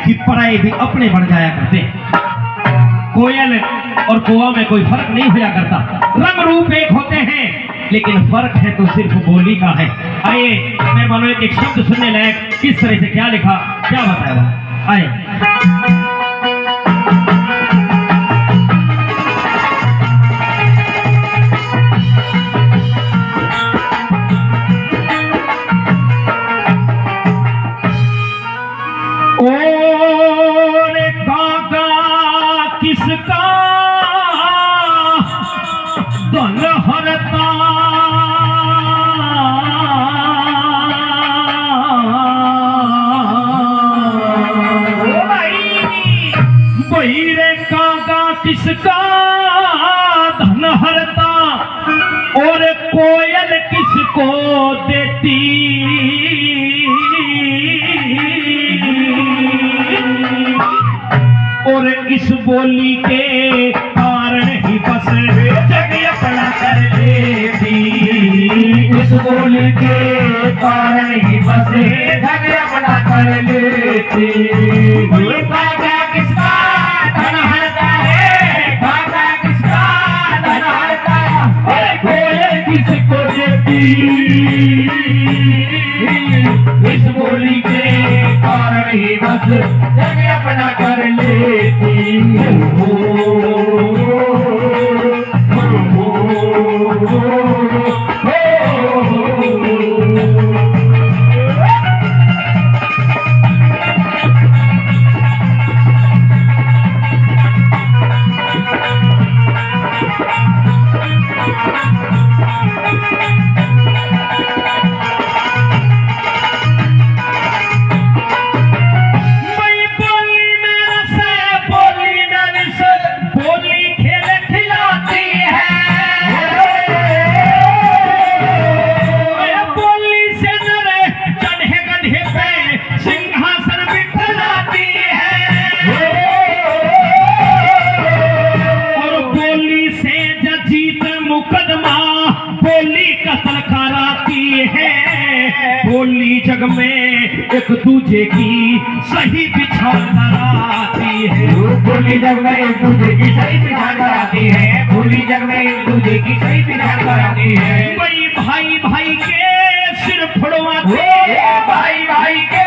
कि पराये भी अपने बन जाया करते। कोयल और कौवा में कोई फर्क नहीं होया करता, रंग रूप एक होते हैं, लेकिन फर्क है तो सिर्फ बोली का है। आइए मैं मानो एक शब्द सुनने लायक किस तरह से क्या लिखा, क्या बताया। आइए किसका धन हरता बहिरे कागा किसका धन हरता और कोयल किसको देती। और इस बोली के कारण ही बस जग अपना कर लेती। इस बोली के कारण ही बस जग अपना कर लेती। कागा किसका धन हरता है, कागा किसका धन हरता है, कोयल किसको देती। इस बोली के कारण ही बस जग अपना कर लेती। बोली जग में एक दूजे की सही बिछान कराती है। बोली जग में एक दूजे की सही बिछान कराती है। बोली जग में एक दूजे की सही बिछान कराती है। भाई भाई भाई के सिर फुड़वाती, भाई भाई के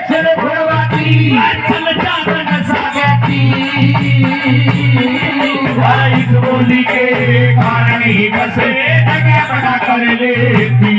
सिर फुड़वाती, चल जान सागती। इस बोली के कारण ही बस जगह बना कर लेती।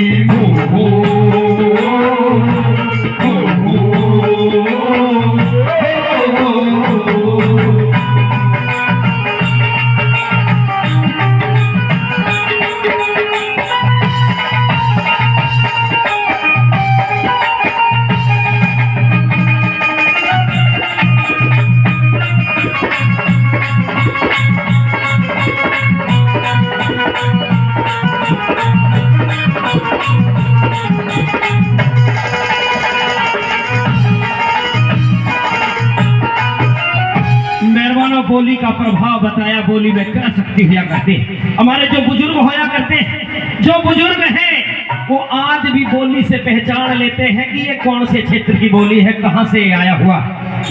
बोली का प्रभाव बताया, बोली में क्या शक्ति हुआ करते। हमारे जो बुजुर्ग होया करते हैं, जो बुजुर्ग हैं वो आज भी बोली से पहचान लेते हैं कि ये कौन से क्षेत्र की बोली है, कहां से आया हुआ,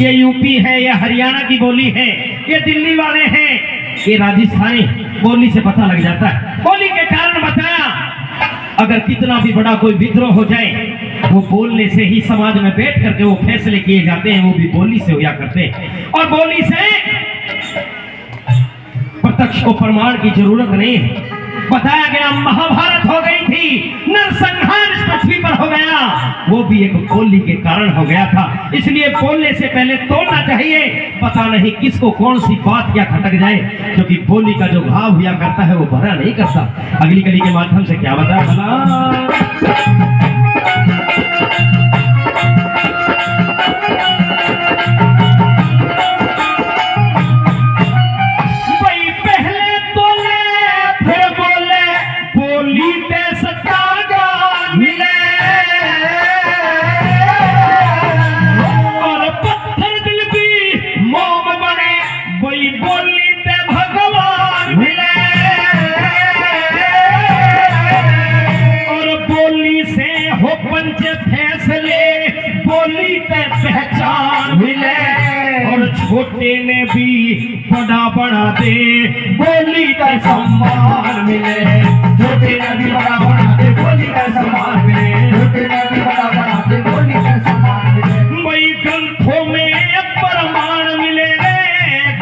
ये यूपी है या हरियाणा की बोली है, ये दिल्ली वाले हैं, ये राजस्थानी, बोली से पता लग जाता है। बोली के कारण बताया, अगर कितना भी बड़ा कोई विद्रोह हो जाए वो बोलने से ही समाज में बैठ करके वो फैसले किए जाते हैं, वो भी बोली से हुआ करते हैं। और बोली से प्रत्यक्ष को प्रमाण की जरूरत नहीं है। बताया गया महाभारत हो गई थी, नरसंहार इस पृथ्वी पर हो गया, वो भी एक बोली के कारण हो गया था। इसलिए बोलने से पहले तोड़ना चाहिए, पता नहीं किसको कौन सी बात क्या खटक जाए, क्योंकि बोली का जो घाव हुआ करता है वो भरा नहीं करता। अगली कली के माध्यम से क्या बताया भला। पंच छोटे ने भी बड़ा बड़ा दे बोली का सम्मान मिले, छोटे ने भी बड़ा बड़ा दे बोली का सम्मान मिले, छोटे ने भी बड़ा बड़ा दे बोली का सम्मान मिले। वही ग्रंथों में प्रमाण मिले रे,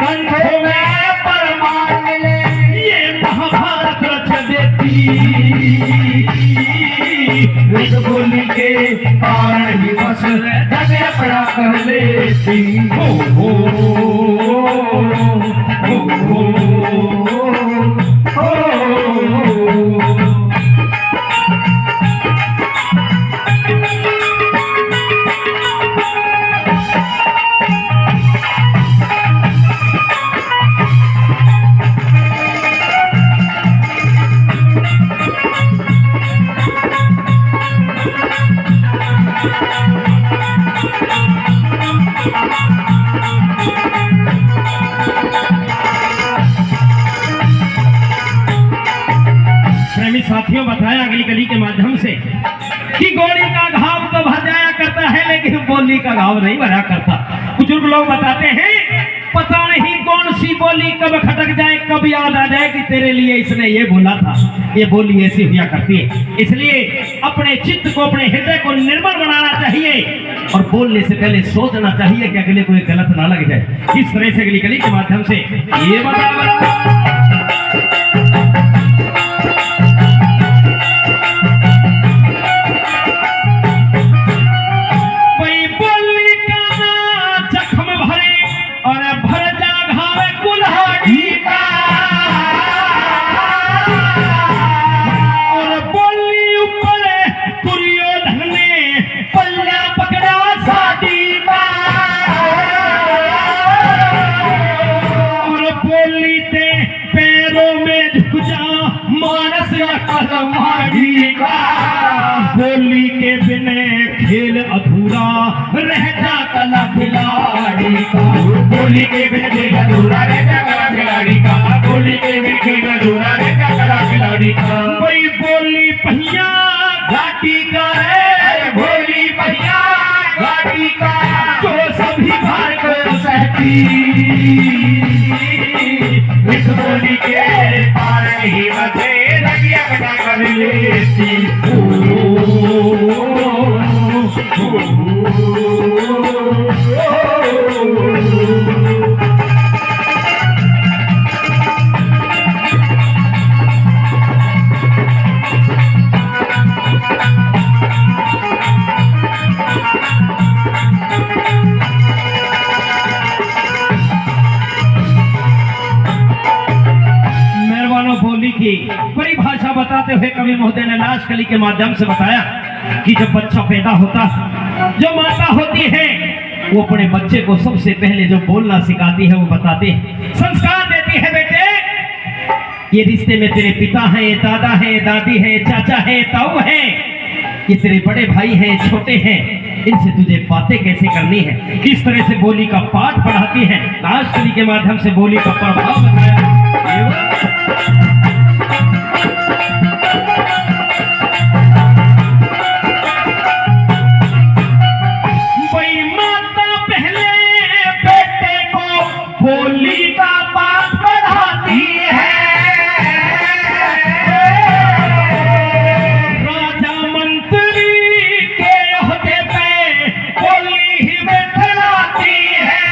ग्रंथों में प्रमाण मिले, ये महाभारत रच देती, इस बोली के कारण ही बस जगह पड़ा कर लेती। हो हो हो हो प्रेमी साथियों, बताया अगली गली के माध्यम से कि गोली का घाव तो भर जाया करता है लेकिन बोली का घाव नहीं भरा करता। बुजुर्ग लोग बताते हैं पता नहीं कौन सी बोली कब खटक जाए, कब याद आ जाए कि तेरे लिए इसने ये बोला था। ये बोली ऐसी हुआ करती है, इसलिए अपने चित्त को, अपने हृदय को निर्मल बनाना चाहिए और बोलने से पहले सोचना चाहिए कि अगले कोई गलत ना लग जाए। इस तरह से अगली गली के माध्यम से ये बता बोली के बिना खेल अधूरा रह जाता ना खिलाड़ी का, बोली के बिना खेल अधूरा रह जाता खिलाड़ी का, बोली के बिना खेल अधूरा रह जाता खिलाड़ी का। भाई बोली पहिया घाटी का है, बोली पहिया घाटी का, जो सभी भार को सहती, इस बोली के पार ही बसे रगिया बना कर लेती। बोली की परिभाषा बताते हुए कवि महोदय ने लाश कली के माध्यम से बताया कि जब बच्चा पैदा होता, जो माता होती है वो अपने बच्चे को सबसे पहले जो बोलना सिखाती है वो बताती है, संस्कार देती है। बेटे ये रिश्ते में तेरे पिता हैं, ये दादा है, ये दादी है, चाचा है, ताऊ है, ये तेरे बड़े भाई हैं, छोटे हैं, इनसे तुझे बातें कैसे करनी है, किस तरह से बोली का पाठ पढ़ाती है। लाश कली के माध्यम से बोली का प्रभाव बताया। बोली का पाठ पढ़ाती है, राजा मंत्री के ओहदे पे बोली ही बैठलाती है,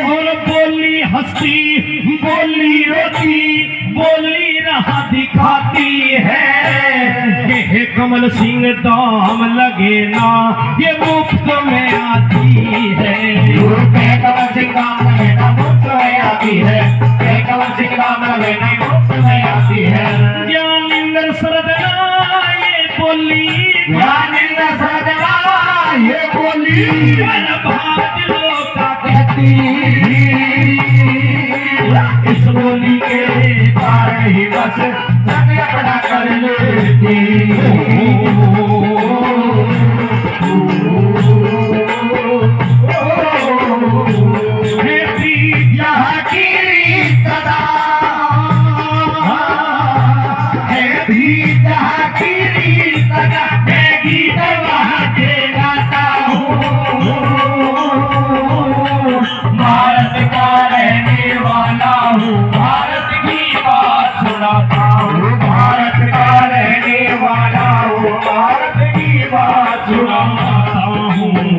और बोली हंसती, बोली रोती, बोली रहा दिखाती है कि हे कमल सिंह दाम लगे ना ये मुफ्त में आती है। कमल सिंह दाम लगे ना मुफ्त में आती है, कमल सिंह दाम लगे ना मुफ्त में आती है। ज्ञानेंद्र सरदना ये बोली, ज्ञानेंद्र सरदना ये बोली, भाग दिलों का कहती, इस बोली के कारण ही बस जगह बना कर लेती। यहाँ की सदा है भी, जहाँ की सदा मैं गीत वहाँ के गाता हूँ। का रहने वाला हूँ, भारत की बात सुनाता हूँ, भारत का रहने वाला हूँ, भारत की बात सुनाता हूँ।